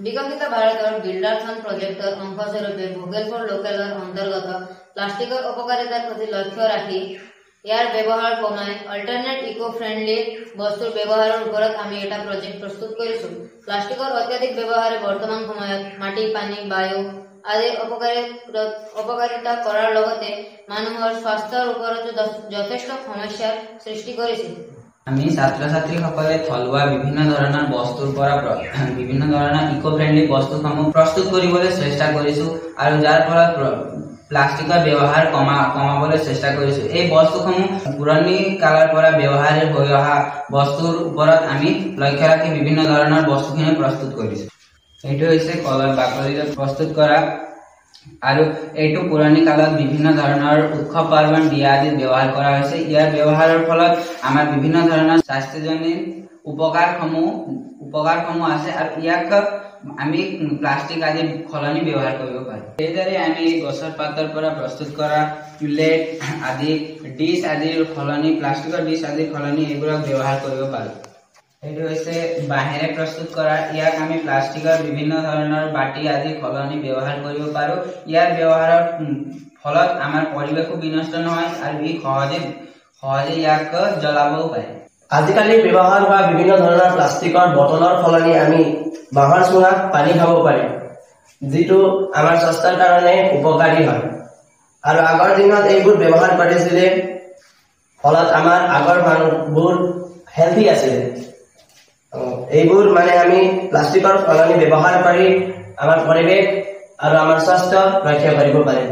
বিকশিত ভাৰতৰ বিল্ডাৰথন প্ৰজেক্টৰ অংশস্বৰূপে ভোকেল ফৰ লোকেলৰ অন্তৰ্গত প্লাষ্টিকৰ অপকাৰিতাৰ প্ৰতি লক্ষ্য ৰাখি ইয়াৰ ব্যৱহাৰ কমাই অল্টাৰনেট ইকো ফ্ৰেণ্ডলি বস্তুৰ ব্যৱহাৰৰ ওপৰত আমি এটা প্ৰজেক্ট প্ৰস্তুত কৰিছো। প্লাষ্টিকৰ অত্যাধিক ব্যৱহাৰে বৰ্তমান সময়ত মাটি, পানী, বায়ু আদি অপকাৰিতা কৰাৰ লগতে মানুহৰ স্বাস্থ্যৰ ওপৰতো যথেষ্ট সমস্যাৰ সৃষ্টি কৰিছে। আমি ছাত্ৰ ছাত্ৰীসকলে থলুৱা বিভিন্ন ধৰণৰ বস্তুৰ পৰা বিভিন্ন ধৰণৰ ইকো ফ্ৰেণ্ডলি বস্তুসমূহ প্ৰস্তুত কৰিবলৈ চেষ্টা কৰিছো আৰু যাৰ ফলত প্লাষ্টিকৰ ব্যৱহাৰ কমাবলৈ চেষ্টা কৰিছো। এই বস্তুসমূহ পুৰণি কালৰ পৰা ব্যৱহাৰ হৈ অহা বস্তুৰ ওপৰত আমি লক্ষ্য ৰাখি বিভিন্ন ধৰণৰ বস্তুখিনি প্ৰস্তুত কৰিছো। এইটো হৈছে কলৰ বাকলিৰে প্ৰস্তুত কৰা আৰু এইটো পুৰণি কালত বিভিন্ন ধৰণৰ উৎসৱ পাৰ্বণ বিয়া আদিত ব্যৱহাৰ কৰা হৈছে। ইয়াৰ ব্যৱহাৰৰ ফলত আমাৰ বিভিন্ন ধৰণৰ স্বাস্থ্যজনিত উপকাৰসমূহ আছে আৰু ইয়াক আমি প্লাষ্টিক আদি সলনি ব্যৱহাৰ কৰিব পাৰোঁ। এইদৰে আমি গছৰ পাতৰ পৰা প্ৰস্তুত কৰা প্লেট আদি ডিছ আদিৰ সলনি প্লাষ্টিকৰ ডিছ আদিৰ সলনি এইবোৰক ব্যৱহাৰ কৰিব পাৰোঁ। এইটো হৈছে বাঁহেৰে প্ৰস্তুত কৰা, ইয়াক আমি প্লাষ্টিকৰ বিভিন্ন ধৰণৰ বাটি আদি সলনি ব্যৱহাৰ কৰিব পাৰোঁ। ইয়াৰ ব্যৱহাৰৰ ফলত আমাৰ পৰিৱেশো বিনষ্ট নহয় আৰু ই সহজে ইয়াক জ্বলাবও পাৰে। আজিকালি ব্যৱহাৰ হোৱা বিভিন্ন ধৰণৰ প্লাষ্টিকৰ বটলৰ সলনি আমি বাঁহৰ চুঙাত পানী খাব পাৰিম, যিটো আমাৰ স্বাস্থ্যৰ কাৰণে উপকাৰী হয়। আৰু আগৰ দিনত এইবোৰ ব্যৱহাৰ কৰিছিলে, ফলত আমাৰ আগৰ মানুহবোৰ হেল্থি আছিল। এইবোৰ আমি প্লাষ্টিকৰ সলনি ব্যৱহাৰ কৰি আমাৰ পৰিৱেশ আৰু আমাৰ স্বাস্থ্য ৰক্ষা কৰিব পাৰিম।